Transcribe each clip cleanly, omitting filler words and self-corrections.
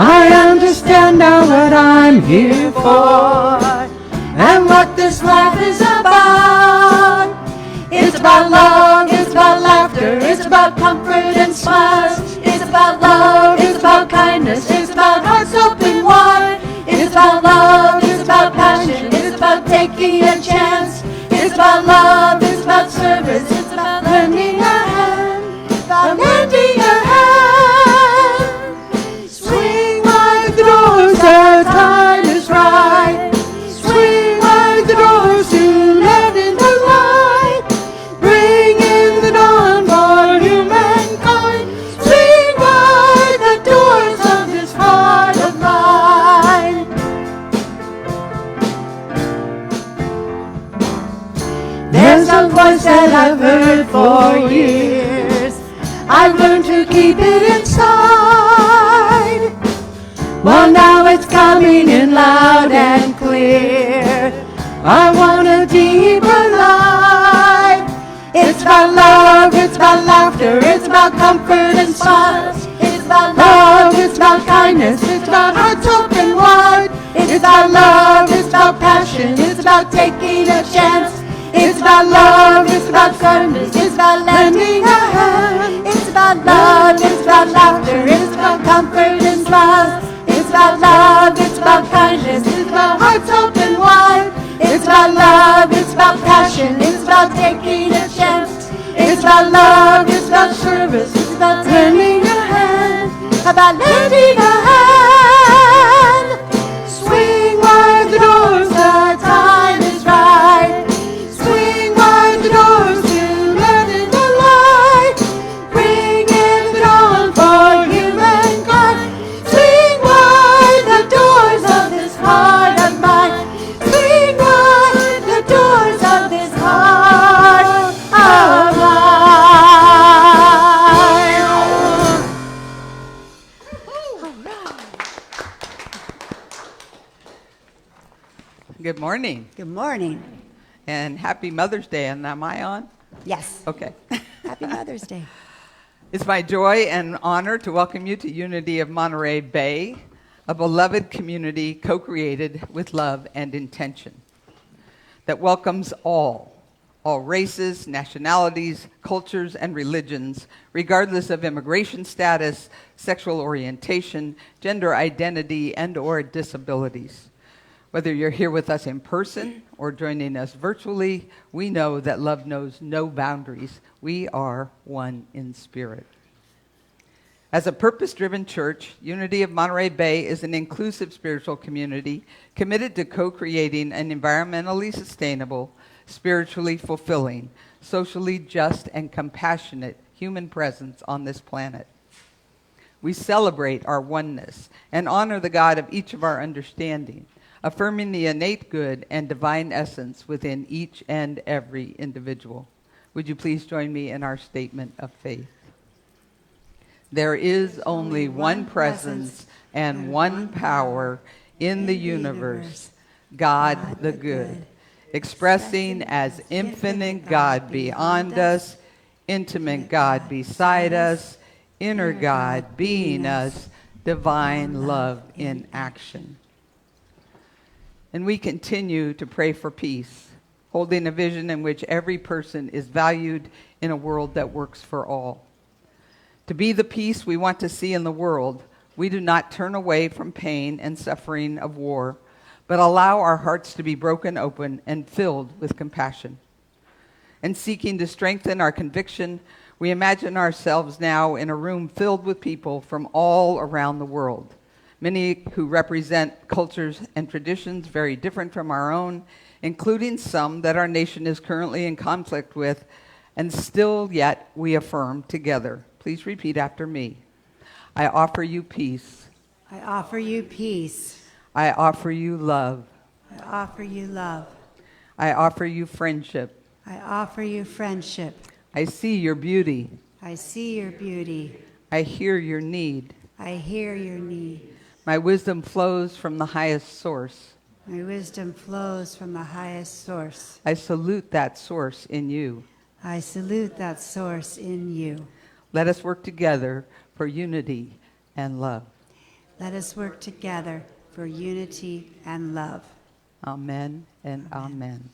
I understand now what I'm here for, and what this life is about. It's about love, it's about laughter, it's about comfort and smiles. It's about love, it's about kindness, it's about hearts open wide. It's about love, it's about passion, it's about taking a chance. It's about love, it's about service, it's about lending a hand. It's about lending a hand. Swing like the doors, the time is right. Swing like the doors to let in the light. Bring in the dawn for humankind. Swing wide the doors of this heart of mine. There's a voice that I've heard for years. I've learned to keep it inside. Well, now it's coming in loud and clear. I want a deeper life. It's about love, it's about laughter, it's about comfort and smiles. It's about love, it's about kindness, it's about hearts open wide. It's about love, it's about passion, it's about taking a chance. It's about love, it's about service, it's about lending a hand. It's about love, it's about laughter, it's about comfort and smiles. It's about love, it's about kindness, it's about hearts open wide. It's about love, it's about passion, it's about taking a chance. It's about love, it's about service, it's about lending a hand. About lending a hand. Swing wide the doors, the time is right. Swing wide the doors to let in the light. Bring in the dawn for humankind. Swing wide the doors of this heart of mine. Swing wide the doors of this heart of Good morning. Good morning. And happy Mother's Day. And am I on? Yes. Okay. Happy Mother's Day. It's my joy and honor to welcome you to Unity of Monterey Bay, a beloved community co-created with love and intention that welcomes all races, nationalities, cultures, and religions, regardless of immigration status, sexual orientation, gender identity, and/or disabilities. Whether you're here with us in person or joining us virtually, we know that love knows no boundaries. We are one in spirit. As a purpose-driven church, Unity of Monterey Bay is an inclusive spiritual community committed to co-creating an environmentally sustainable, spiritually fulfilling, socially just, and compassionate human presence on this planet. We celebrate our oneness and honor the God of each of our understanding, affirming the innate good and divine essence within each and every individual. Would you please join me in our statement of faith? There is only one presence and one power in the universe, God the good, expressing as infinite God beyond us, intimate God beside us, inner God being us, divine love in action. And we continue to pray for peace, holding a vision in which every person is valued in a world that works for all. To be the peace we want to see in the world, we do not turn away from pain and suffering of war, but allow our hearts to be broken open and filled with compassion. And seeking to strengthen our conviction, we imagine ourselves now in a room filled with people from all around the world, many who represent cultures and traditions very different from our own, including some that our nation is currently in conflict with, and still yet we affirm together. Please repeat after me. I offer you peace. I offer you peace. I offer you love. I offer you love. I offer you friendship. I offer you friendship. I see your beauty. I see your beauty. I hear your need. I hear your need. My wisdom flows from the highest source. My wisdom flows from the highest source. I salute that source in you. I salute that source in you. Let us work together for unity and love. Let us work together for unity and love. Amen and amen.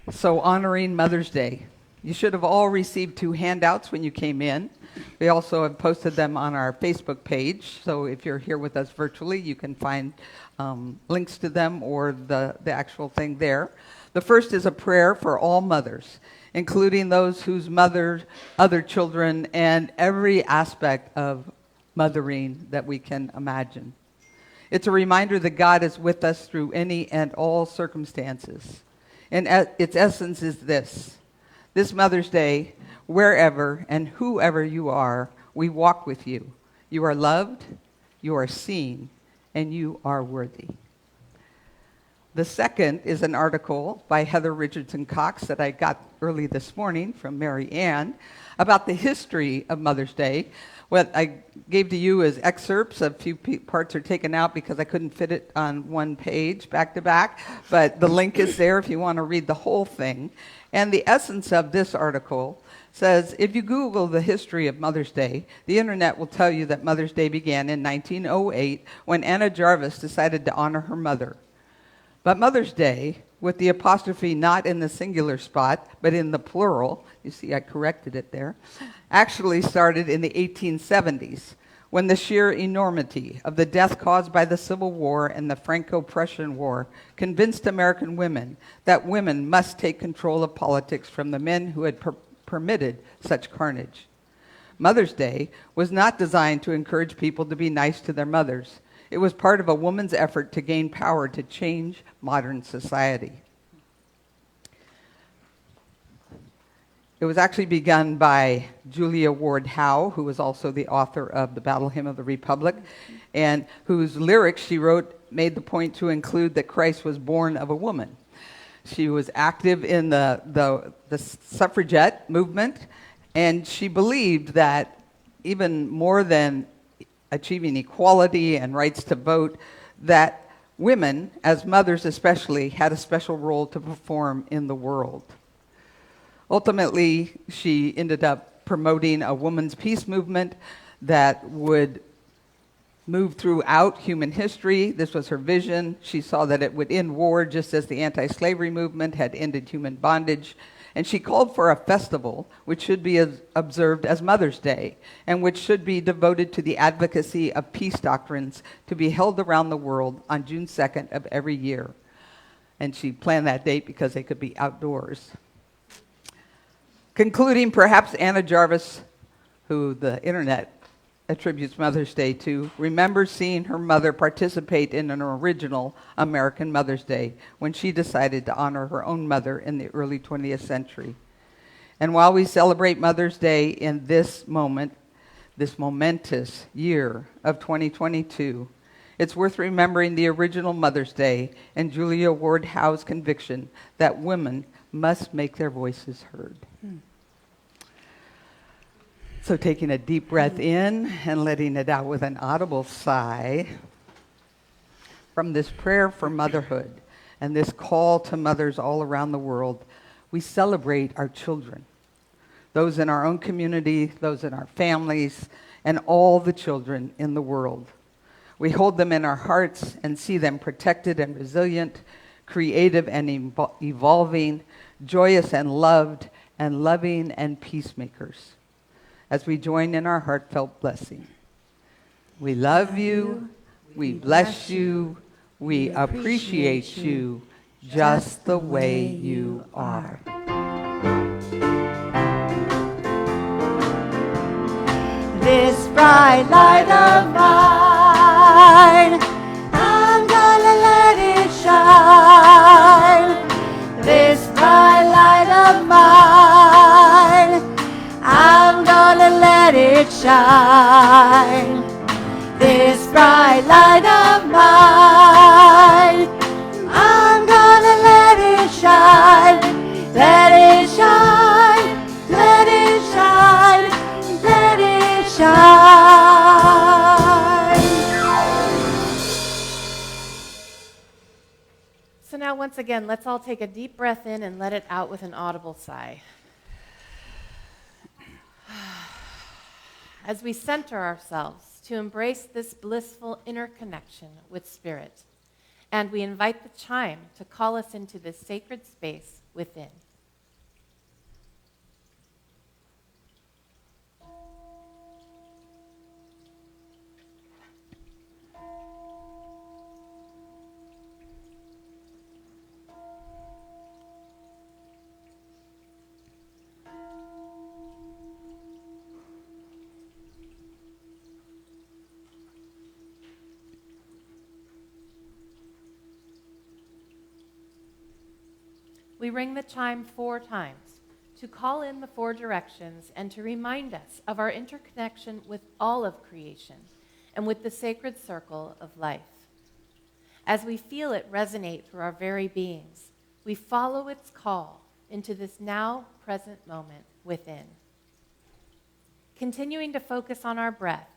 So, honoring Mother's Day. You should have all received 2 handouts when you came in. We also have posted them on our Facebook page. So if you're here with us virtually, you can find links to them or the actual thing there. The first is a prayer for all mothers, including those whose mothers, other children, and every aspect of mothering that we can imagine. It's a reminder that God is with us through any and all circumstances. And its essence is this. This Mother's Day, wherever and whoever you are, we walk with you. You are loved, you are seen, and you are worthy. The second is an article by Heather Richardson Cox that I got early this morning from Mary Ann about the history of Mother's Day. What I gave to you is excerpts. A few parts are taken out because I couldn't fit it on one page back to back, but the link is there if you want to read the whole thing. And the essence of this article says, if you Google the history of Mother's Day, the internet will tell you that Mother's Day began in 1908 when Anna Jarvis decided to honor her mother. But Mother's Day, with the apostrophe not in the singular spot, but in the plural, you see I corrected it there, actually started in the 1870s, when the sheer enormity of the death caused by the Civil War and the Franco-Prussian War convinced American women that women must take control of politics from the men who had permitted such carnage. Mother's Day was not designed to encourage people to be nice to their mothers. It was part of a woman's effort to gain power to change modern society. It was actually begun by Julia Ward Howe, who was also the author of the Battle Hymn of the Republic, and whose lyrics she wrote made the point to include that Christ was born of a woman. She was active in the suffragette movement, and she believed that even more than achieving equality and rights to vote, that women, as mothers especially, had a special role to perform in the world. Ultimately, she ended up promoting a women's peace movement that would move throughout human history. This was her vision. She saw that it would end war just as the anti-slavery movement had ended human bondage. And she called for a festival which should be observed as Mother's Day and which should be devoted to the advocacy of peace doctrines to be held around the world on June 2nd of every year. And she planned that date because they could be outdoors. Concluding, perhaps Anna Jarvis, who the internet attributes Mother's Day to, remembers seeing her mother participate in an original American Mother's Day when she decided to honor her own mother in the early 20th century. And while we celebrate Mother's Day in this moment, this momentous year of 2022, it's worth remembering the original Mother's Day and Julia Ward Howe's conviction that women must make their voices heard. So taking a deep breath in and letting it out with an audible sigh from this prayer for motherhood and this call to mothers all around the world, we celebrate our children, those in our own community, those in our families, and all the children in the world. We hold them in our hearts and see them protected and resilient, creative and evolving, joyous and loved, and loving and peacemakers. As we join in our heartfelt blessing. We love you, we bless you, we appreciate you just the way you are. This bright light of mine, I'm gonna let it shine. This bright light of mine, I'm gonna let it shine. This bright light of mine, I'm gonna let it shine. Let it shine, let it shine, let it shine. So now once again, let's all take a deep breath in and let it out with an audible sigh. As we center ourselves to embrace this blissful interconnection with Spirit. And we invite the chime to call us into this sacred space within. We ring the chime 4 times to call in the 4 directions and to remind us of our interconnection with all of creation and with the sacred circle of life. As we feel it resonate through our very beings, we follow its call into this now present moment within. Continuing to focus on our breath,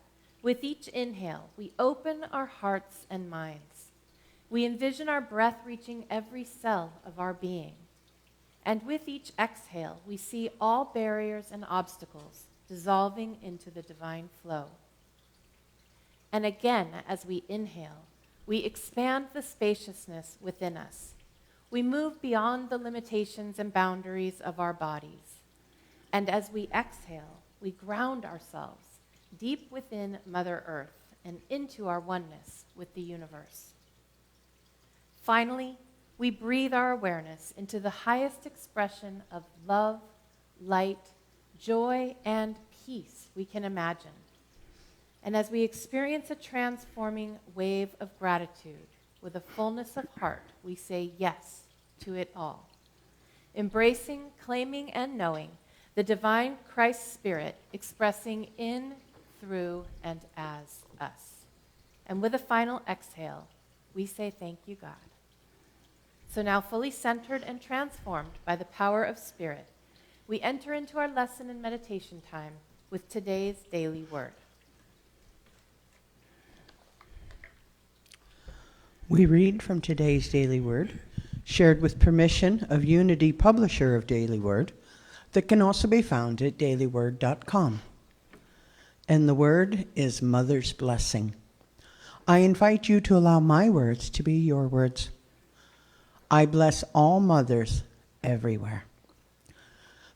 with each inhale, we open our hearts and minds. We envision our breath reaching every cell of our being. And with each exhale, we see all barriers and obstacles dissolving into the divine flow. And again, as we inhale, we expand the spaciousness within us. We move beyond the limitations and boundaries of our bodies. And as we exhale, we ground ourselves deep within Mother Earth and into our oneness with the universe. Finally, we breathe our awareness into the highest expression of love, light, joy, and peace we can imagine. And as we experience a transforming wave of gratitude, with a fullness of heart, we say yes to it all. Embracing, claiming, and knowing the divine Christ Spirit expressing in, through, and as us. And with a final exhale, we say thank you, God. So now, fully centered and transformed by the power of Spirit, we enter into our lesson and meditation time with today's daily word. We read from today's daily word, shared with permission of Unity, publisher of Daily Word, that can also be found at dailyword.com. And the word is Mother's Blessing. I invite you to allow my words to be your words. I bless all mothers everywhere.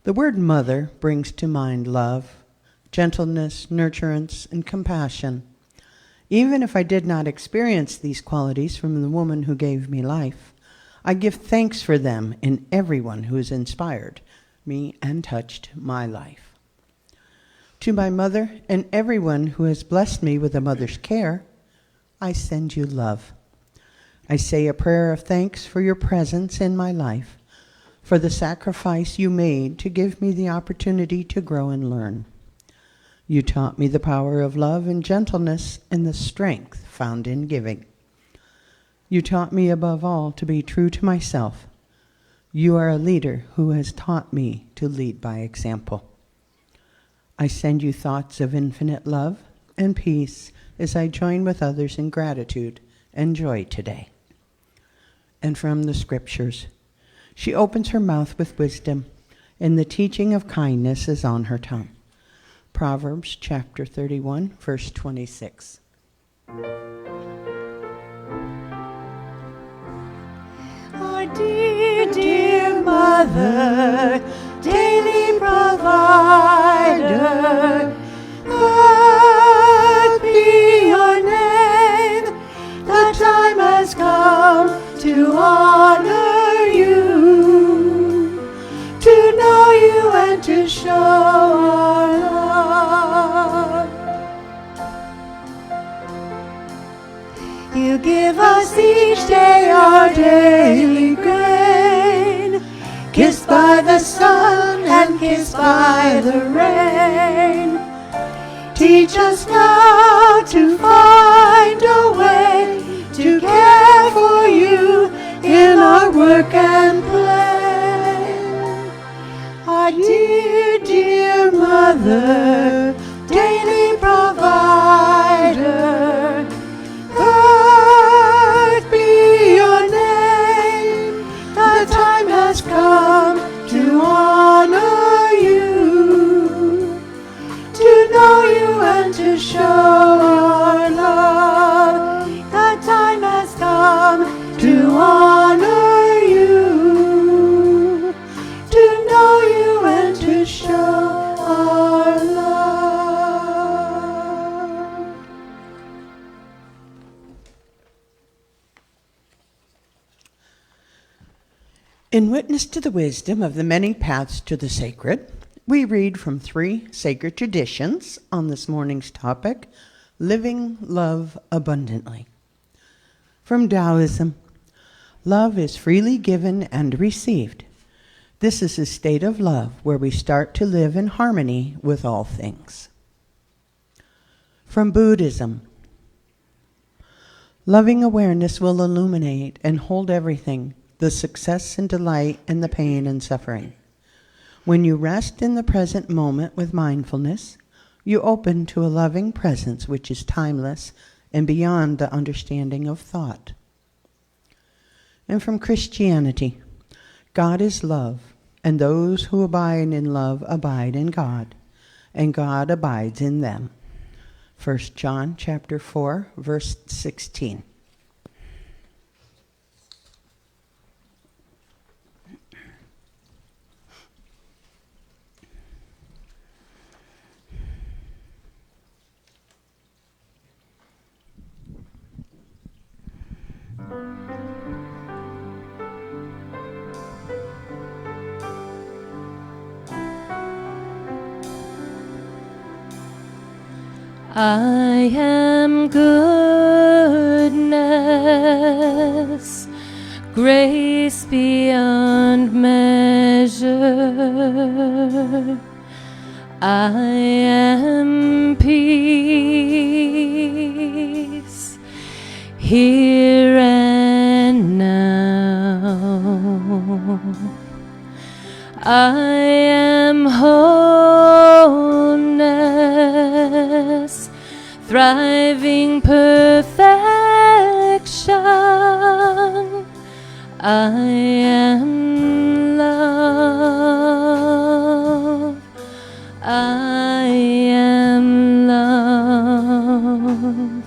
The word mother brings to mind love, gentleness, nurturance, and compassion. Even if I did not experience these qualities from the woman who gave me life, I give thanks for them in everyone who has inspired me and touched my life. To my mother and everyone who has blessed me with a mother's care, I send you love. I say a prayer of thanks for your presence in my life, for the sacrifice you made to give me the opportunity to grow and learn. You taught me the power of love and gentleness and the strength found in giving. You taught me above all to be true to myself. You are a leader who has taught me to lead by example. I send you thoughts of infinite love and peace as I join with others in gratitude and joy today. And from the scriptures, she opens her mouth with wisdom, and the teaching of kindness is on her tongue. Proverbs chapter 31, verse 26. Our dear, dear mother, daily provider, blessed be your name. The time has come to honor you, to know you and to show our love. You give us each day our daily grain, kissed by the sun and kissed by the rain. Teach us now to find a way to care for you in our work and play. Our dear, dear mother, daily provider, blessed be your name. The time has come to honor you, to know you and to show In witness to the wisdom of the many paths to the sacred, we read from 3 sacred traditions on this morning's topic, Living Love Abundantly. From Taoism, love is freely given and received. This is a state of love where we start to live in harmony with all things. From Buddhism, loving awareness will illuminate and hold everything, the success and delight and the pain and suffering. When you rest in the present moment with mindfulness, you open to a loving presence which is timeless and beyond the understanding of thought. And from Christianity, God is love, and those who abide in love abide in God, and God abides in them. 1 John chapter 4, verse 16. I am goodness, grace beyond measure. I am peace, here and now. I am wholeness, thriving perfection. I am love. I am love.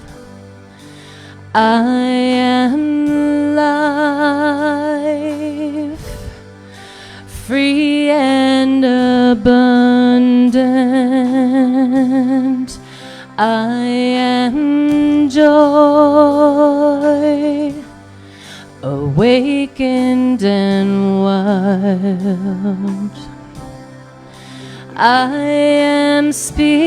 I am life, free and abundant. I am joy, awakened and wild. I am spirit,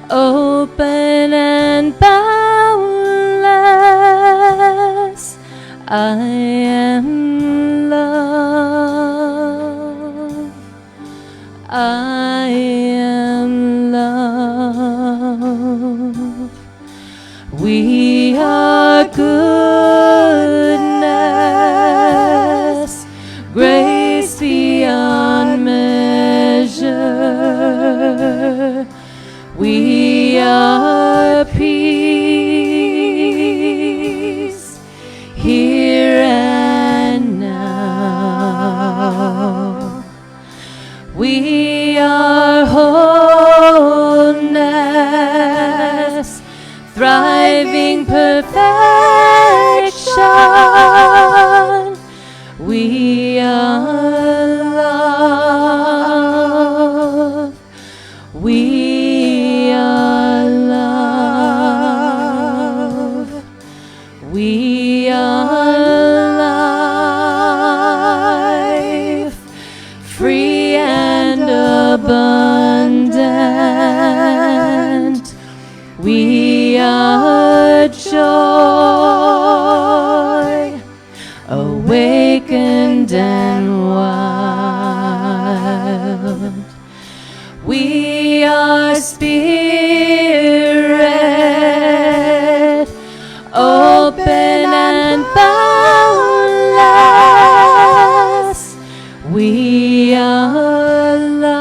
open and boundless. I am love. I am love. We are goodness, grace beyond measure. We are peace, here and now. We are wholeness, thriving perfection. We are love. We are love. We are life, free and abundant. We are joy, awakened and wild. We are spirit, open and boundless. We are love.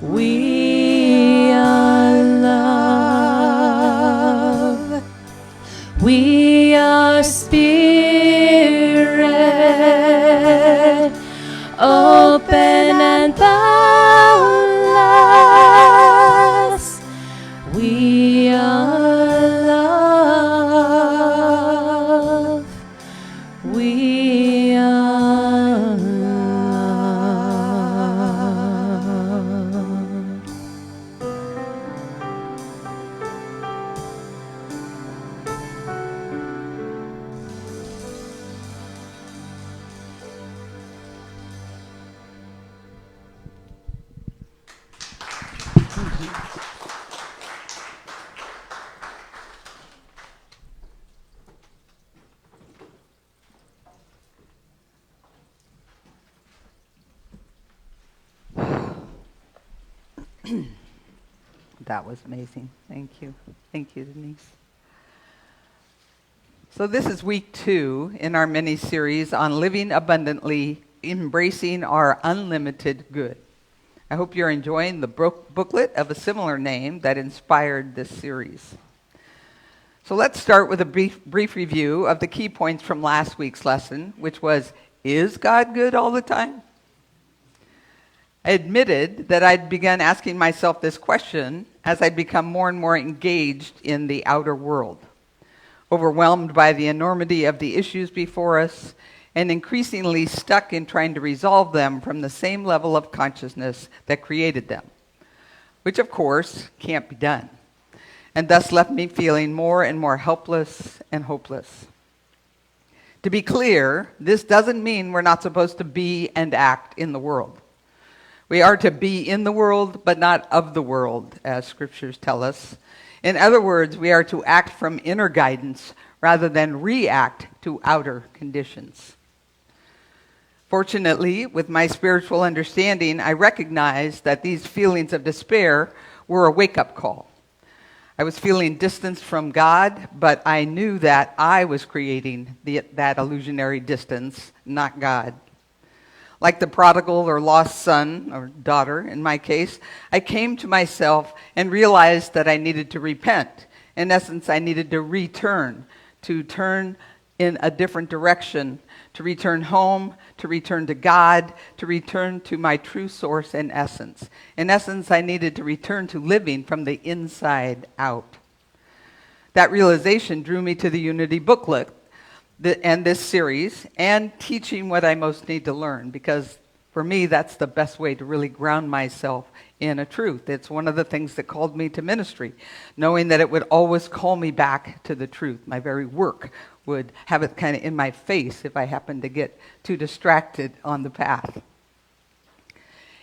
We are love. We are spirit, open and boundless. We are love. We are love. That was amazing. Thank you. Thank you, Denise. So this is week 2 in our mini-series on living abundantly, embracing our unlimited good. I hope you're enjoying the booklet of a similar name that inspired this series. So let's start with a brief review of the key points from last week's lesson, which was, is God good all the time? I admitted that I'd begun asking myself this question as I'd become more and more engaged in the outer world, overwhelmed by the enormity of the issues before us, and increasingly stuck in trying to resolve them from the same level of consciousness that created them, which of course can't be done, and thus left me feeling more and more helpless and hopeless. To be clear, this doesn't mean we're not supposed to be and act in the world. We are to be in the world, but not of the world, as scriptures tell us. In other words, we are to act from inner guidance rather than react to outer conditions. Fortunately, with my spiritual understanding, I recognized that these feelings of despair were a wake-up call. I was feeling distanced from God, but I knew that I was creating that illusionary distance, not God. Like the prodigal or lost son or daughter, in my case, I came to myself and realized that I needed to repent. In essence, I needed to turn in a different direction, to return home, to return to God, to return to my true source and essence. In essence, I needed to return to living from the inside out. That realization drew me to the Unity booklet and this series, and teaching what I most need to learn, because for me, that's the best way to really ground myself in a truth. It's one of the things that called me to ministry, knowing that it would always call me back to the truth. My very work would have it kind of in my face if I happened to get too distracted on the path.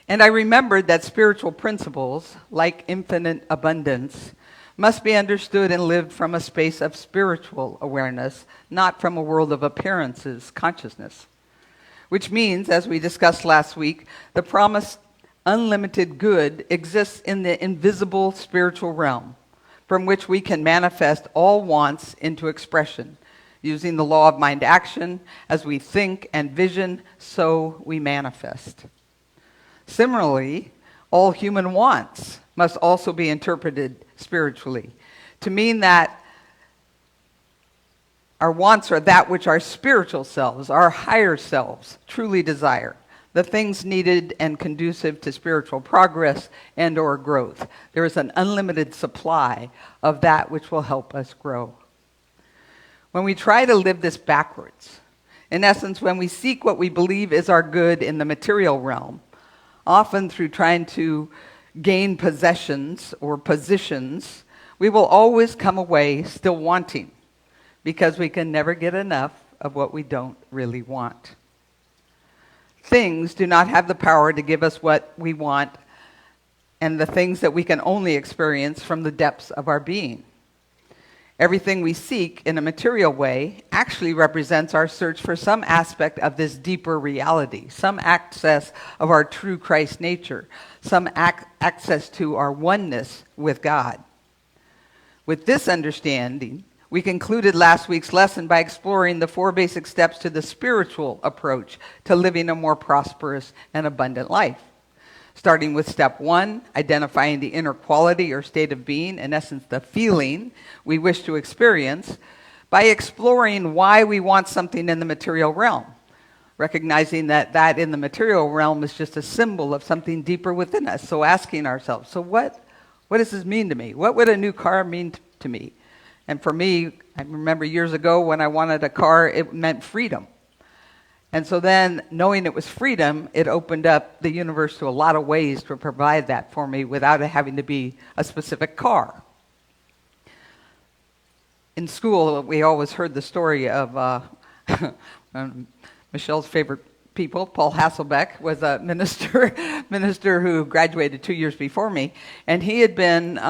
And I remembered that spiritual principles, like infinite abundance, must be understood and lived from a space of spiritual awareness, not from a world of appearances consciousness. Which means, as we discussed last week, the promised unlimited good exists in the invisible spiritual realm, from which we can manifest all wants into expression, using the law of mind action. As we think and vision, so we manifest. Similarly, all human wants must also be interpreted spiritually, to mean that our wants are that which our spiritual selves, our higher selves, truly desire, the things needed and conducive to spiritual progress and or growth. There is an unlimited supply of that which will help us grow. When we try to live this backwards, in essence, when we seek what we believe is our good in the material realm, often through trying to gain possessions or positions, we will always come away still wanting, because we can never get enough of what we don't really want. Things do not have the power to give us what we want, and the things that we can only experience from the depths of our being. Everything we seek in a material way actually represents our search for some aspect of this deeper reality, some access of our true Christ nature, some access to our oneness with God. With this understanding, we concluded last week's lesson by exploring the 4 basic steps to the spiritual approach to living a more prosperous and abundant life. Starting with step 1, identifying the inner quality or state of being, in essence, the feeling we wish to experience, by exploring why we want something in the material realm, recognizing that in the material realm is just a symbol of something deeper within us. So asking ourselves, so what does this mean to me? What would a new car mean to me? And for me, I remember years ago when I wanted a car, it meant freedom. And so then, knowing it was freedom, it opened up the universe to a lot of ways to provide that for me without it having to be a specific car. In school, we always heard the story of Michelle's favorite people. Paul Hasselbeck was a minister who graduated 2 years before me, and he had been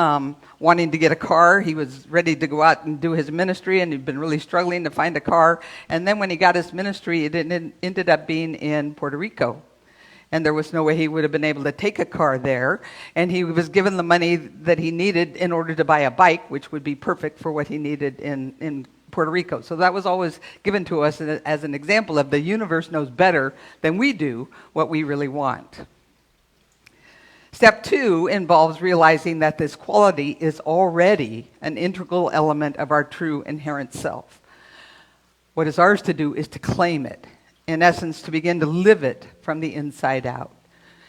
wanting to get a car. He was ready to go out and do his ministry, and he'd been really struggling to find a car. And then when he got his ministry, it ended up being in Puerto Rico. And there was no way he would have been able to take a car there. And he was given the money that he needed in order to buy a bike, which would be perfect for what he needed in Puerto Rico. So that was always given to us as an example of the universe knows better than we do what we really want. Step 2 involves realizing that this quality is already an integral element of our true inherent self. What is ours to do is to claim it. In essence, to begin to live it from the inside out.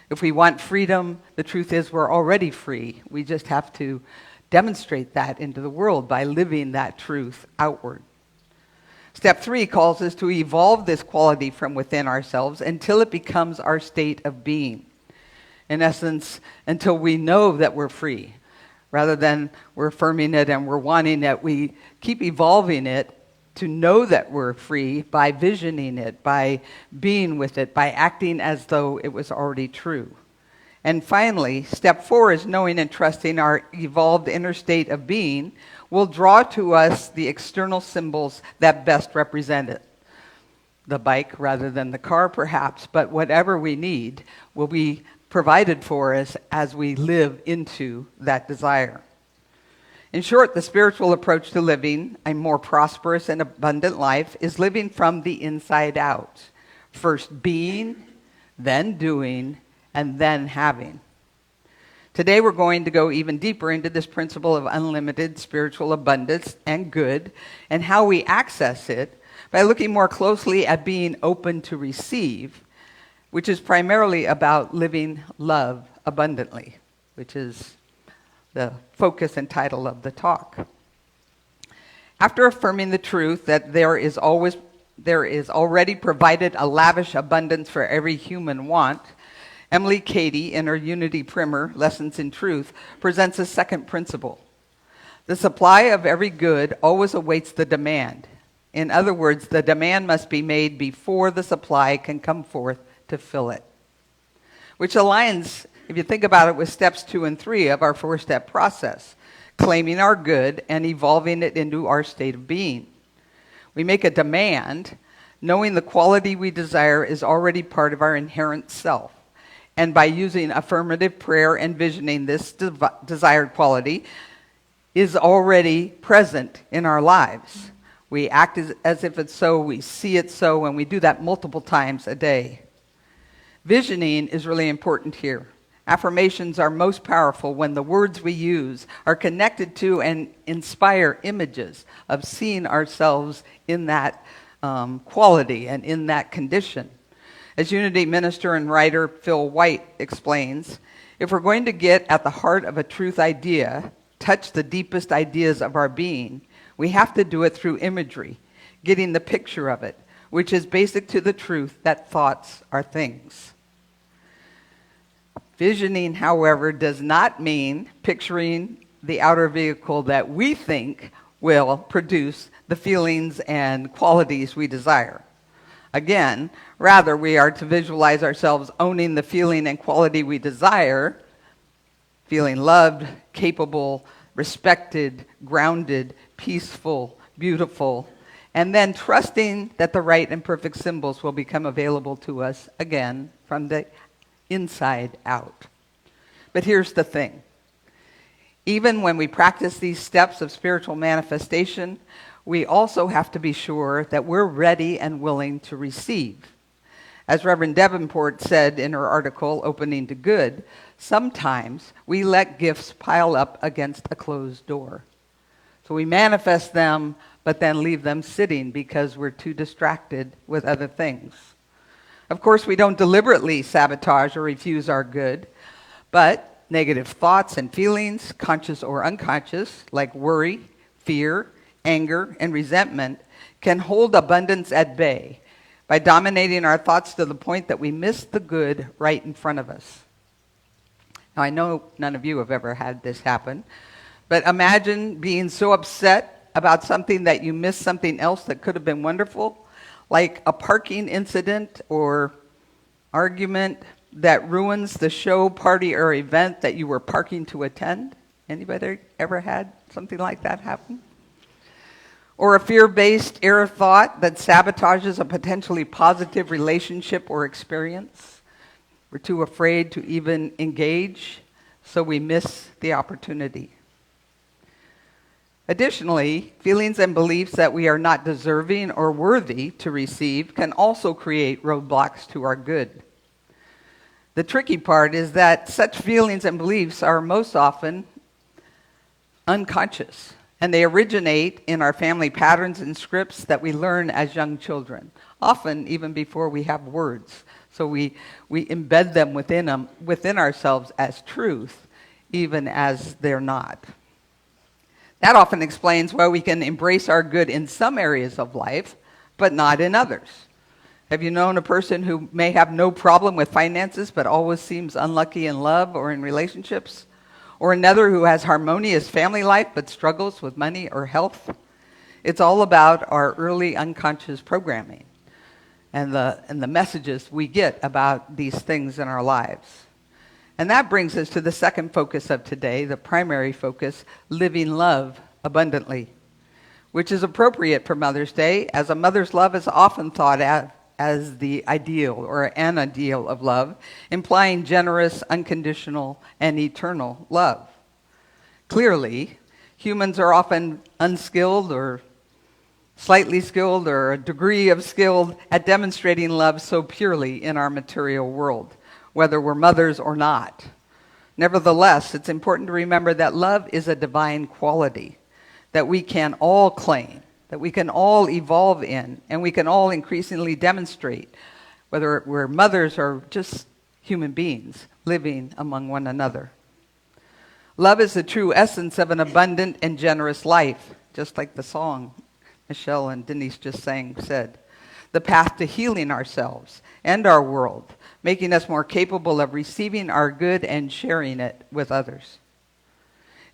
If we want freedom, the truth is we're already free. We just have to demonstrate that into the world by living that truth outward. Step 3 calls us to evolve this quality from within ourselves until it becomes our state of being. In essence, until we know that we're free. Rather than we're affirming it and we're wanting it, we keep evolving it to know that we're free by visioning it, by being with it, by acting as though it was already true. And finally, step 4 is knowing and trusting our evolved inner state of being will draw to us the external symbols that best represent it. The bike rather than the car, perhaps, but whatever we need will be provided for us as we live into that desire. In short, the spiritual approach to living a more prosperous and abundant life is living from the inside out. First being, then doing, and then having. Today we're going to go even deeper into this principle of unlimited spiritual abundance and good, and how we access it by looking more closely at being open to receive, which is primarily about living love abundantly, which is the focus and title of the talk. After affirming the truth that there is already provided a lavish abundance for every human want, Emily Cady, in her Unity Primer, Lessons in Truth, presents a second principle. The supply of every good always awaits the demand. In other words, the demand must be made before the supply can come forth to fill it. Which aligns, if you think about it, with steps 2 and 3 of our 4-step process, claiming our good and evolving it into our state of being. We make a demand, knowing the quality we desire is already part of our inherent self. And by using affirmative prayer and visioning, this desired quality is already present in our lives. We act as if it's so, we see it so, and we do that multiple times a day. Visioning is really important here. Affirmations are most powerful when the words we use are connected to and inspire images of seeing ourselves in that quality and in that condition. As Unity minister and writer Phil White explains, if we're going to get at the heart of a truth idea, touch the deepest ideas of our being, we have to do it through imagery, getting the picture of it, which is basic to the truth that thoughts are things. Visioning, however, does not mean picturing the outer vehicle that we think will produce the feelings and qualities we desire. Again, rather, we are to visualize ourselves owning the feeling and quality we desire, feeling loved, capable, respected, grounded, peaceful, beautiful, and then trusting that the right and perfect symbols will become available to us again from the inside out. But here's the thing. Even when we practice these steps of spiritual manifestation, we also have to be sure that we're ready and willing to receive. As Reverend Davenport said in her article, Opening to Good, sometimes we let gifts pile up against a closed door. So we manifest them, but then leave them sitting because we're too distracted with other things. Of course, we don't deliberately sabotage or refuse our good, but negative thoughts and feelings, conscious or unconscious, like worry, fear, anger, and resentment, can hold abundance at bay by dominating our thoughts to the point that we miss the good right in front of us. Now, I know none of you have ever had this happen, but imagine being so upset about something that you missed something else that could have been wonderful, like a parking incident or argument that ruins the show, party, or event that you were parking to attend? Anybody ever had something like that happen? Or a fear-based error thought that sabotages a potentially positive relationship or experience? We're too afraid to even engage, so we miss the opportunity. Additionally, feelings and beliefs that we are not deserving or worthy to receive can also create roadblocks to our good. The tricky part is that such feelings and beliefs are most often unconscious, and they originate in our family patterns and scripts that we learn as young children, often even before we have words. So we embed them within ourselves as truth, even as they're not. That often explains why we can embrace our good in some areas of life, but not in others. Have you known a person who may have no problem with finances, but always seems unlucky in love or in relationships? Or another who has harmonious family life, but struggles with money or health? It's all about our early unconscious programming and the messages we get about these things in our lives. And that brings us to the second focus of today, the primary focus, living love abundantly, which is appropriate for Mother's Day, as a mother's love is often thought of as the ideal or an ideal of love, implying generous, unconditional, and eternal love. Clearly, humans are often unskilled or slightly skilled or a degree of skilled at demonstrating love so purely in our material world, whether we're mothers or not. Nevertheless, it's important to remember that love is a divine quality that we can all claim, that we can all evolve in, and we can all increasingly demonstrate, whether we're mothers or just human beings living among one another. Love is the true essence of an abundant and generous life, just like the song Michelle and Denise just said. The path to healing ourselves and our world, making us more capable of receiving our good and sharing it with others.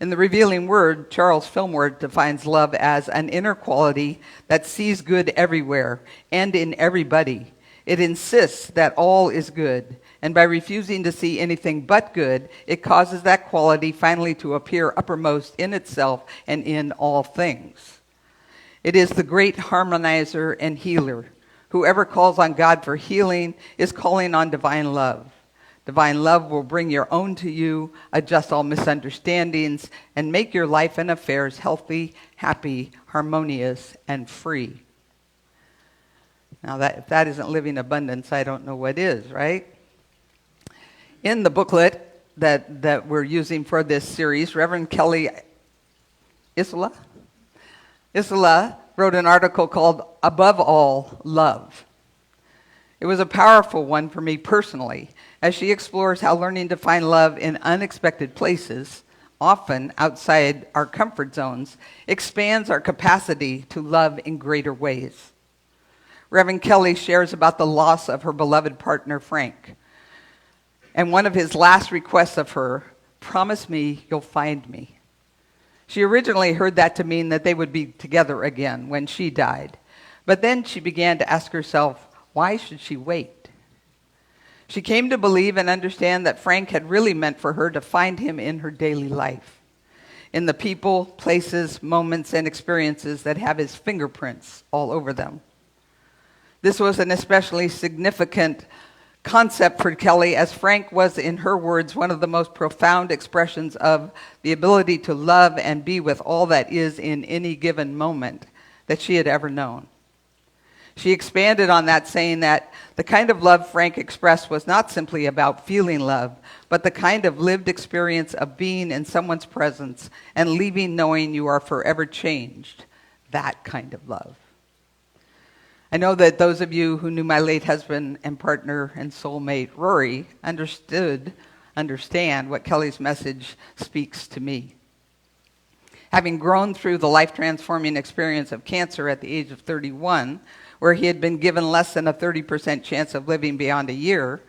In the Revealing Word, Charles Fillmore defines love as an inner quality that sees good everywhere and in everybody. It insists that all is good, and by refusing to see anything but good, it causes that quality finally to appear uppermost in itself and in all things. It is the great harmonizer and healer. Whoever calls on God for healing is calling on divine love. Divine love will bring your own to you, adjust all misunderstandings, and make your life and affairs healthy, happy, harmonious, and free. Now, if that isn't living abundance, I don't know what is, right? In the booklet that we're using for this series, Reverend Kelly Isola wrote an article called Above All, Love. It was a powerful one for me personally, as she explores how learning to find love in unexpected places, often outside our comfort zones, expands our capacity to love in greater ways. Reverend Kelly shares about the loss of her beloved partner, Frank, and one of his last requests of her, "Promise me you'll find me." She originally heard that to mean that they would be together again when she died, but then she began to ask herself, why should she wait? She came to believe and understand that Frank had really meant for her to find him in her daily life, in the people, places, moments, and experiences that have his fingerprints all over them. This was an especially significant concept for Kelly, as Frank was, in her words, one of the most profound expressions of the ability to love and be with all that is in any given moment that she had ever known. She expanded on that, saying that the kind of love Frank expressed was not simply about feeling love, but the kind of lived experience of being in someone's presence and leaving knowing you are forever changed. That kind of love. I know that those of you who knew my late husband and partner and soulmate, Rory, understand what Kelly's message speaks to me. Having grown through the life-transforming experience of cancer at the age of 31, where he had been given less than a 30% chance of living beyond a year,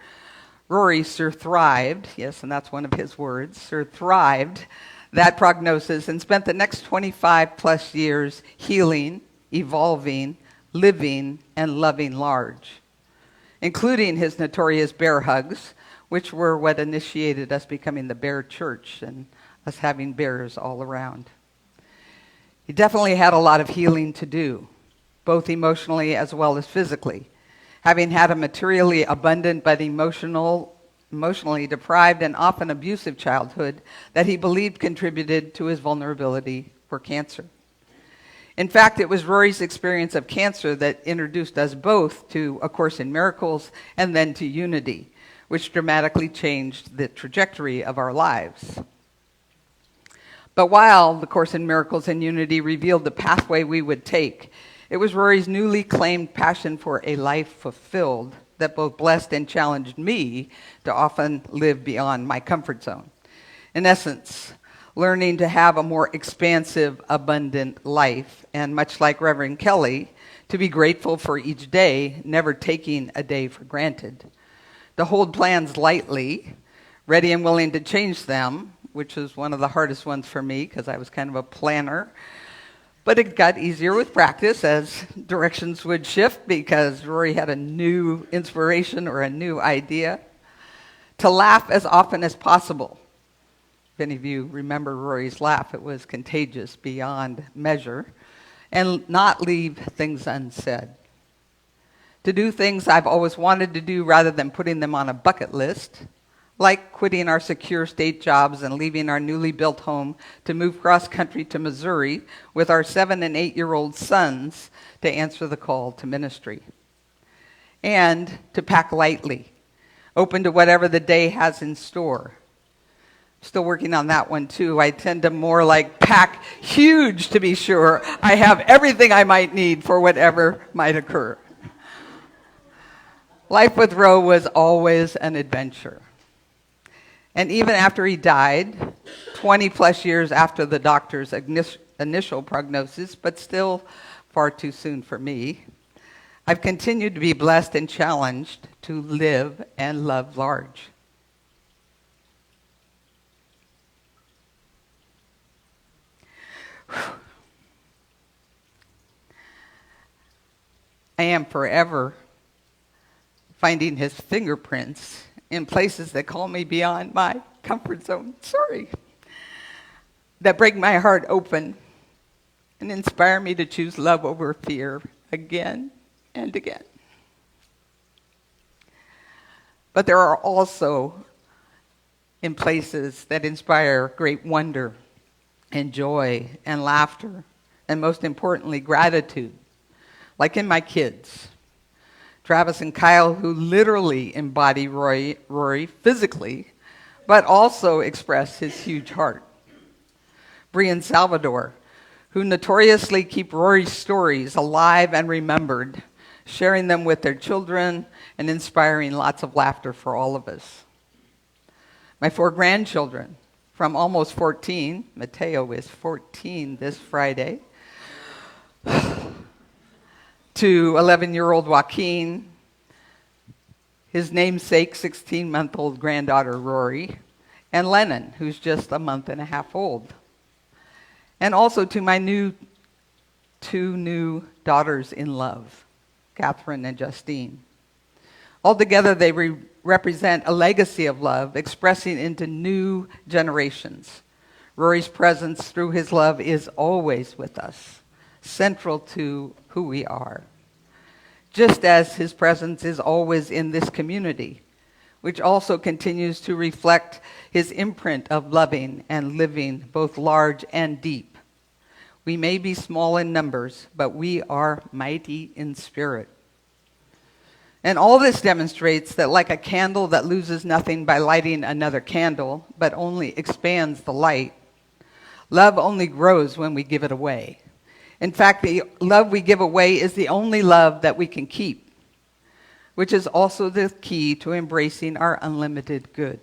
Rory survived, yes, and that's one of his words, survived that prognosis and spent the next 25 plus years healing, evolving, living, and loving large. including his notorious bear hugs, which were what initiated us becoming the Bear Church and us having bears all around. He definitely had a lot of healing to do, both emotionally as well as physically, having had a materially abundant but emotionally deprived and often abusive childhood that he believed contributed to his vulnerability for cancer. In fact, it was Rory's experience of cancer that introduced us both to A Course in Miracles and then to Unity, which dramatically changed the trajectory of our lives. But while the Course in Miracles and Unity revealed the pathway we would take, it was Rory's newly claimed passion for a life fulfilled that both blessed and challenged me to often live beyond my comfort zone. In essence, learning to have a more expansive, abundant life, and much like Reverend Kelly, to be grateful for each day, never taking a day for granted. To hold plans lightly, ready and willing to change them, which was one of the hardest ones for me because I was kind of a planner. But it got easier with practice as directions would shift because Rory had a new inspiration or a new idea. To laugh as often as possible. If any of you remember Rory's laugh, it was contagious beyond measure. And not leave things unsaid. To do things I've always wanted to do rather than putting them on a bucket list, like quitting our secure state jobs and leaving our newly built home to move cross-country to Missouri with our 7- and 8-year-old sons to answer the call to ministry. And to pack lightly, open to whatever the day has in store. Still working on that one too. I tend to more like pack huge to be sure I have everything I might need for whatever might occur. Life with Ro was always an adventure. And even after he died, 20 plus years after the doctor's initial prognosis, but still far too soon for me, I've continued to be blessed and challenged to live and love large. I am forever finding his fingerprints in places that call me beyond my comfort zone. That break my heart open and inspire me to choose love over fear again and again. But there are also in places that inspire great wonder and joy and laughter, and most importantly, gratitude, like in my kids. Travis and Kyle, who literally embody Rory physically, but also express his huge heart. Bree and Salvador, who notoriously keep Rory's stories alive and remembered, sharing them with their children and inspiring lots of laughter for all of us. My 4 grandchildren, from almost 14, Mateo is 14 this Friday, to 11-year-old Joaquin, his namesake 16-month-old granddaughter Rory, and Lennon, who's just a month and a half old. And also to my 2 new daughters in love, Catherine and Justine. Altogether, they represent a legacy of love expressing into new generations. Rory's presence through his love is always with us, central to who we are. Just as his presence is always in this community, which also continues to reflect his imprint of loving and living both large and deep. We may be small in numbers, but we are mighty in spirit. And all this demonstrates that like a candle that loses nothing by lighting another candle, but only expands the light, love only grows when we give it away. In fact, the love we give away is the only love that we can keep, which is also the key to embracing our unlimited good.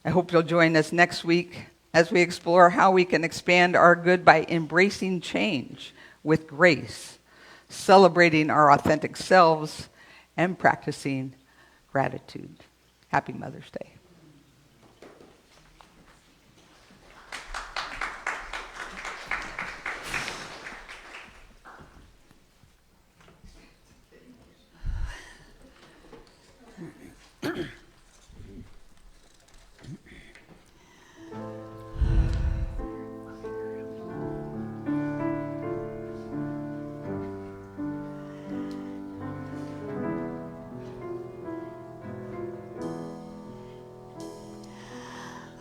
I hope you'll join us next week as we explore how we can expand our good by embracing change with grace, celebrating our authentic selves, and practicing gratitude. Happy Mother's Day.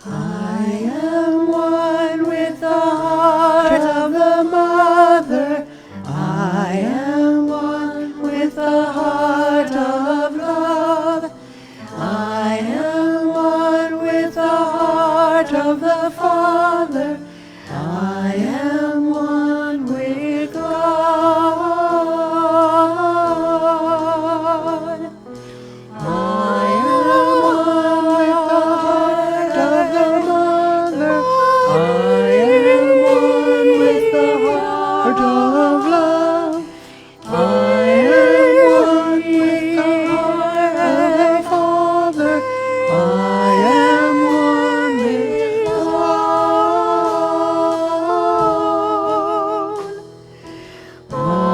I am one with the heart of the mother. I am one with the heart of love. I am one with the heart of the Father. I am one with God. I am one with the heart of the mother. I am one with the heart of love. I am one with the heart of the Father. I am one with God.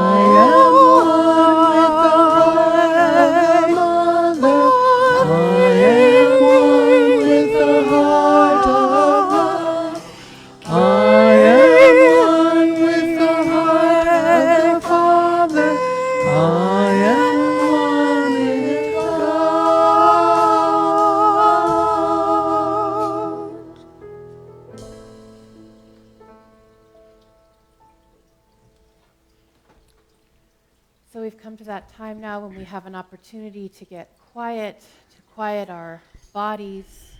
I am one with the heart of the mother. I am one with the heart of love. I am one with the heart of the Father. I am one with God. So we've come to that time now when we have an opportunity to get quiet, to quiet our bodies,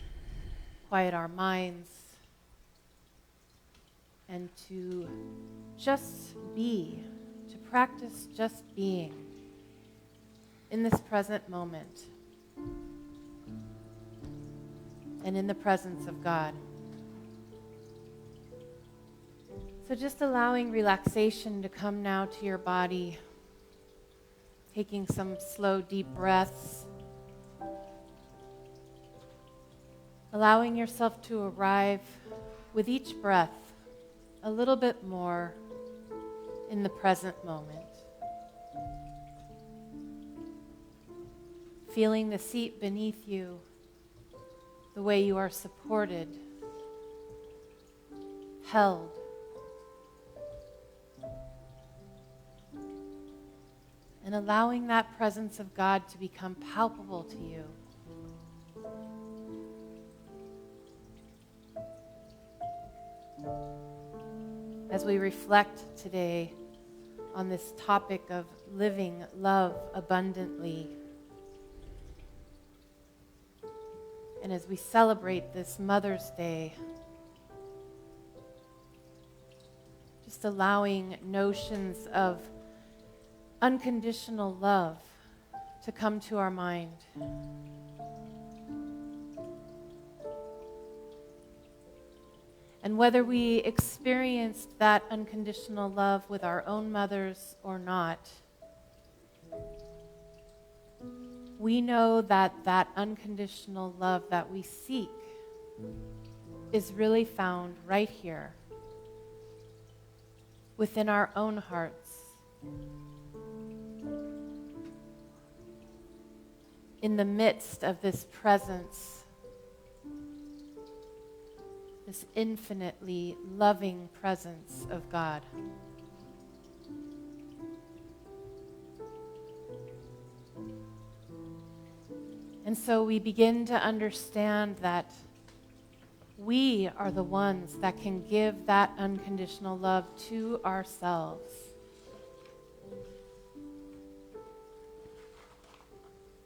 quiet our minds, and to just be, to practice just being in this present moment and in the presence of God. So just allowing relaxation to come now to your body, taking some slow, deep breaths, allowing yourself to arrive with each breath a little bit more in the present moment. Feeling the seat beneath you, the way you are supported, held. And allowing that presence of God to become palpable to you. As we reflect today on this topic of living love abundantly, and as we celebrate this Mother's Day, just allowing notions of unconditional love to come to our mind. And whether we experienced that unconditional love with our own mothers or not, we know that that unconditional love that we seek is really found right here, within our own hearts, in the midst of this presence, this infinitely loving presence of God. And so we begin to understand that we are the ones that can give that unconditional love to ourselves.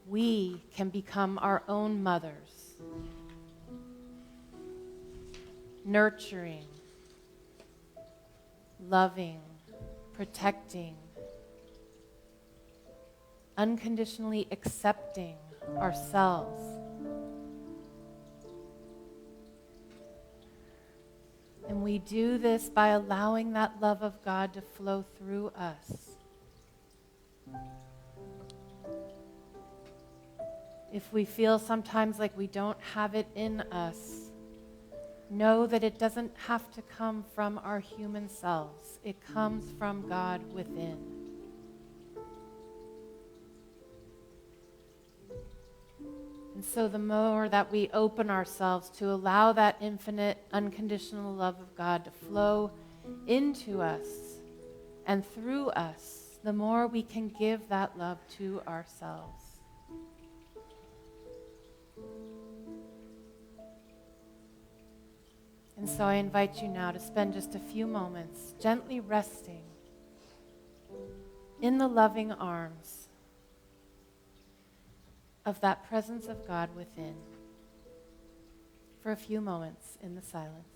We can become our own mothers, nurturing, loving, protecting, unconditionally accepting ourselves. And we do this by allowing that love of God to flow through us. If we feel sometimes like we don't have it in us, know that it doesn't have to come from our human selves. It comes from God within. And so the more that we open ourselves to allow that infinite, unconditional love of God to flow into us and through us, the more we can give that love to ourselves. And so I invite you now to spend just a few moments gently resting in the loving arms of that presence of God within for a few moments in the silence.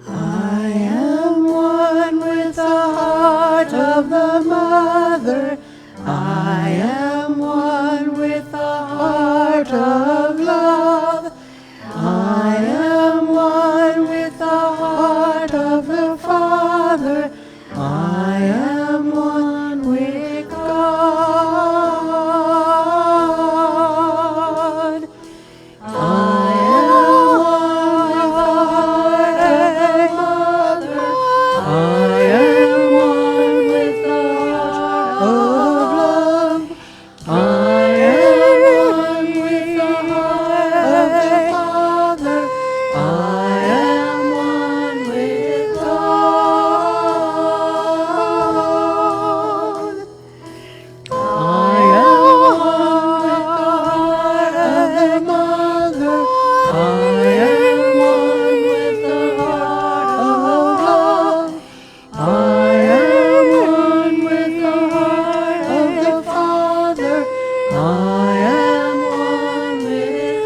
I am one with the heart of the mother. I am one with the heart of love. I am one with the heart of the Father. I am one with God. I am one with the heart of love. I am one with the heart of the Father. I am one with God. I am one with the Mother. I am one with the heart of love. I am one with the heart of the Father. I am one with God.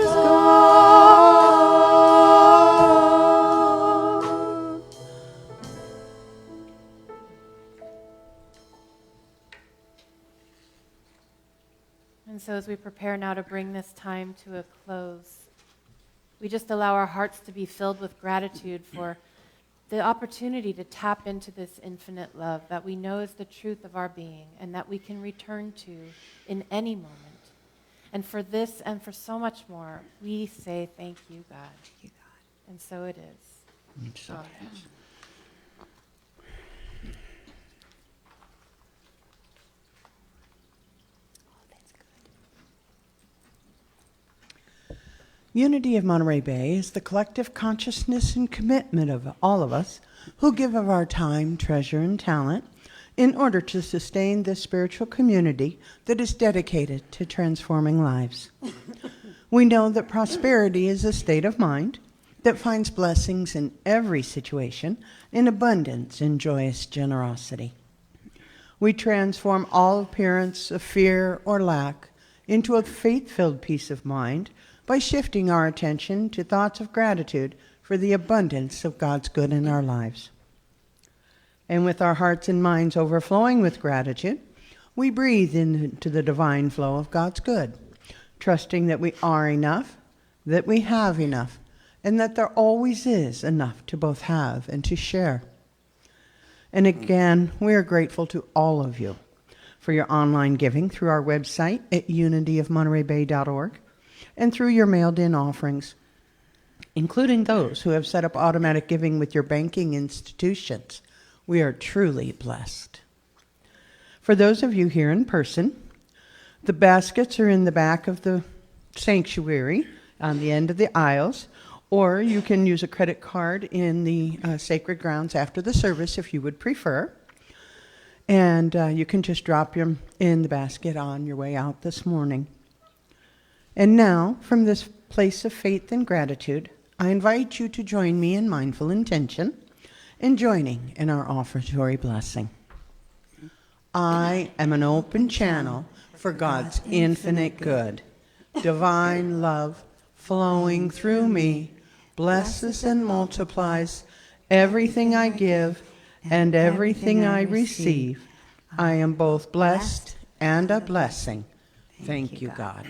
And so as we prepare now to bring this time to a close, we just allow our hearts to be filled with gratitude for the opportunity to tap into this infinite love that we know is the truth of our being and that we can return to in any moment. And for this and for so much more, we say thank you, God. Thank you, God. And so it is. Amen. Unity of Monterey Bay is the collective consciousness and commitment of all of us who give of our time, treasure, and talent in order to sustain this spiritual community that is dedicated to transforming lives. We know that prosperity is a state of mind that finds blessings in every situation in abundance and joyous generosity. We transform all appearance of fear or lack into a faith-filled peace of mind by shifting our attention to thoughts of gratitude for the abundance of God's good in our lives. And with our hearts and minds overflowing with gratitude, we breathe into the divine flow of God's good, trusting that we are enough, that we have enough, and that there always is enough to both have and to share. And again, we are grateful to all of you for your online giving through our website at unityofmontereybay.org and through your mailed-in offerings, including those who have set up automatic giving with your banking institutions. We are truly blessed. For those of you here in person, the baskets are in the back of the sanctuary on the end of the aisles, or you can use a credit card in the sacred grounds after the service if you would prefer. And you can just drop them in the basket on your way out this morning. And now, from this place of faith and gratitude, I invite you to join me in mindful intention and joining in our offertory blessing. I am an open channel for God's infinite good. Divine love flowing through me blesses and multiplies everything I give and everything I receive. I am both blessed and a blessing. Thank you, God.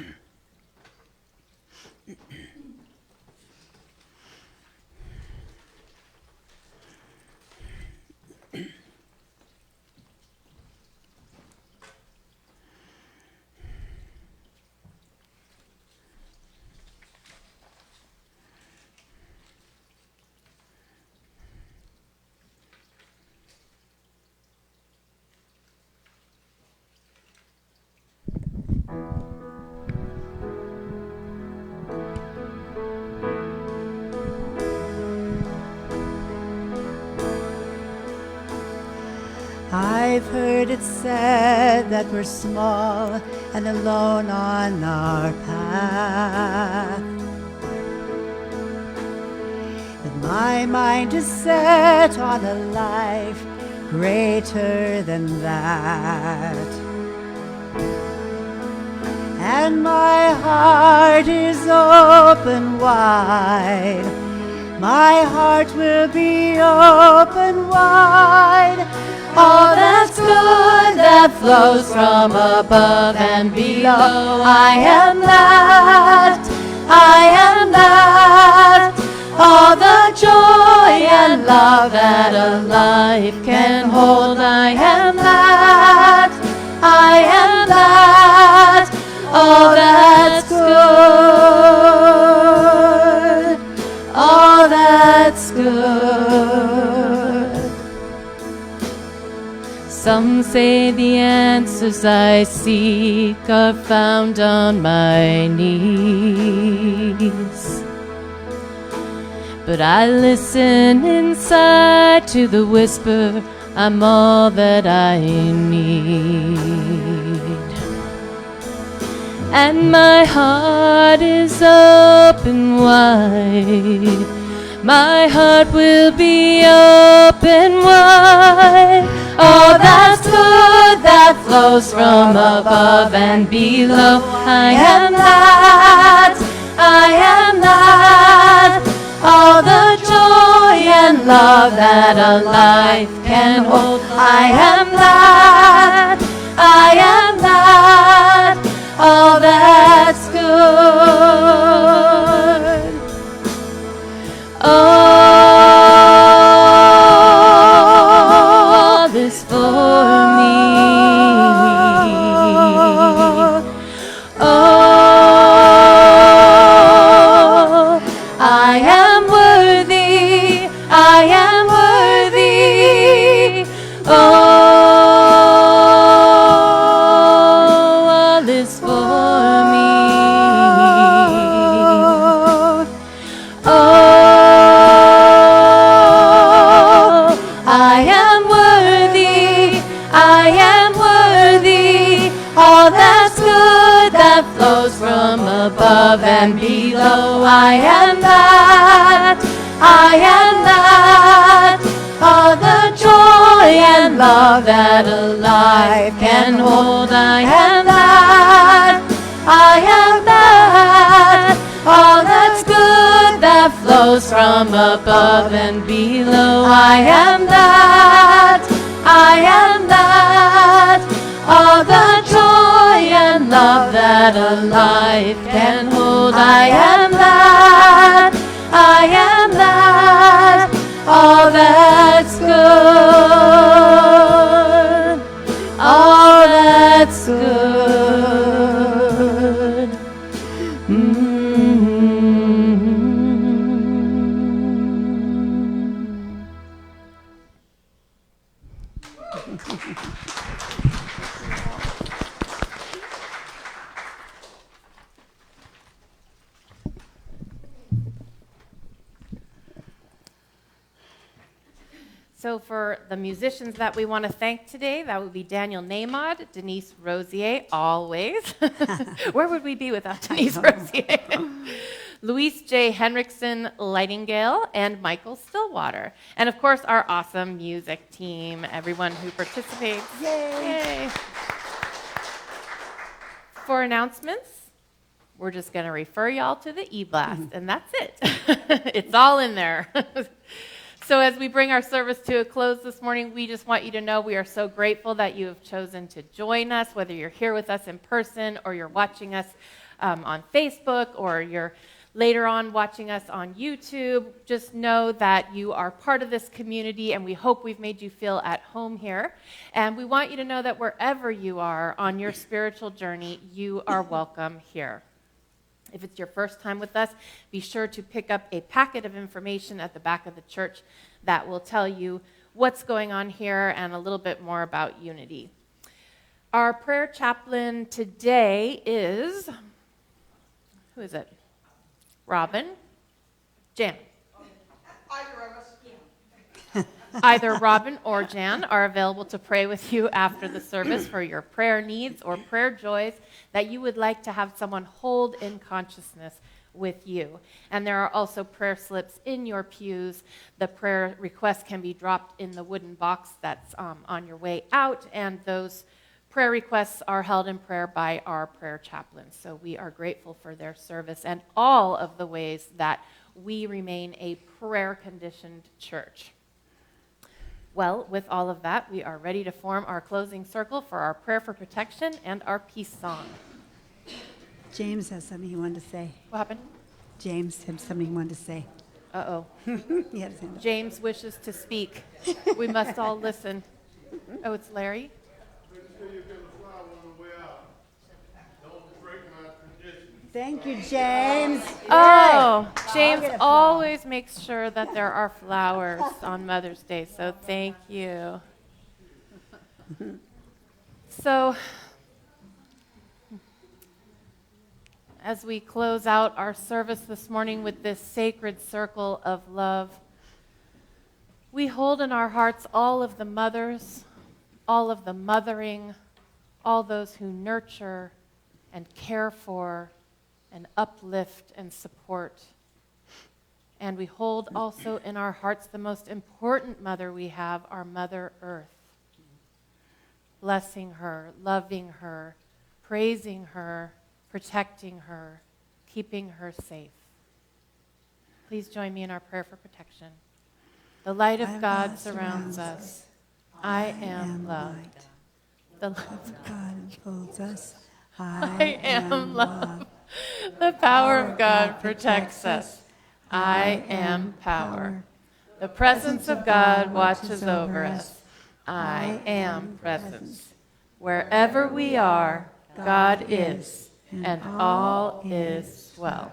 I've heard it said that we're small and alone on our path. But my mind is set on a life greater than that. And my heart is open wide. My heart will be open wide. All that's good that flows from above and below. I am that. I am that. All the joy and love that a life can hold. I am that. I am that. All that's good. All that's good. Some say the answers I seek are found on my knees. But I listen inside to the whisper, I'm all that I need. And my heart is open wide. My heart will be open wide. All that's good that flows from above and below. I am that. I am that. All the joy and love that a life can hold. I am that. I am that. All that's good. All is for me. Oh, I am worthy. I am worthy. Oh, all is for me. Oh, I am worthy. I am worthy. All that's good that flows from above and below. I am that. I am that. All the joy and love that a life can hold. I am that. I am that. All that's good that flows from above and below. I am that. I am that. All the joy and love that a life can hold. I am that. I am that. All that's good. All that's good. So for the musicians that we want to thank today, that would be Daniel Namod, Denise Rosier, always. Where would we be without Denise Rosier? Luis J. Henriksen Lightingale, and Michael Stillwater. And of course, our awesome music team, everyone who participates. Yay! For announcements, we're just going to refer y'all to the e-blast, and that's it. It's all in there. So as we bring our service to a close this morning, we just want you to know we are so grateful that you have chosen to join us, whether you're here with us in person or you're watching us on Facebook or you're later on watching us on YouTube. Just know that you are part of this community, and we hope we've made you feel at home here. And we want you to know that wherever you are on your spiritual journey, you are welcome here. If it's your first time with us, be sure to pick up a packet of information at the back of the church that will tell you what's going on here and a little bit more about Unity. Our prayer chaplain today is, who is it? Robin? Jan? Either of us. Either Robin or Jan are available to pray with you after the service for your prayer needs or prayer joys that you would like to have someone hold in consciousness with you. And there are also prayer slips in your pews. The prayer requests can be dropped in the wooden box that's on your way out, and those prayer requests are held in prayer by our prayer chaplains. So we are grateful for their service and all of the ways that we remain a prayer-conditioned church. Well, with all of that, we are ready to form our closing circle for our prayer for protection and our peace song. James has something he wanted to say. What happened? James had something he wanted to say. Uh-oh. He had his hand up. James wishes to speak. We must all listen. Oh, it's Larry? Thank you, James. Oh, James always makes sure that there are flowers on Mother's Day, so thank you. So, as we close out our service this morning with this sacred circle of love, we hold in our hearts all of the mothers, all of the mothering, all those who nurture and care for and uplift and support. And we hold also in our hearts the most important mother we have, our Mother Earth. Blessing her, loving her, praising her, protecting her, keeping her safe. Please join me in our prayer for protection. The light of God surrounds us. I am loved. The love of God enfolds us. I am love. The power of God protects us. I am power. The presence of God watches over us. I am presence. Wherever we are, God is, and all is well.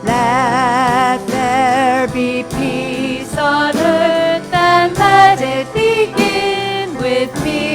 Let there be peace on earth, and let it begin with me.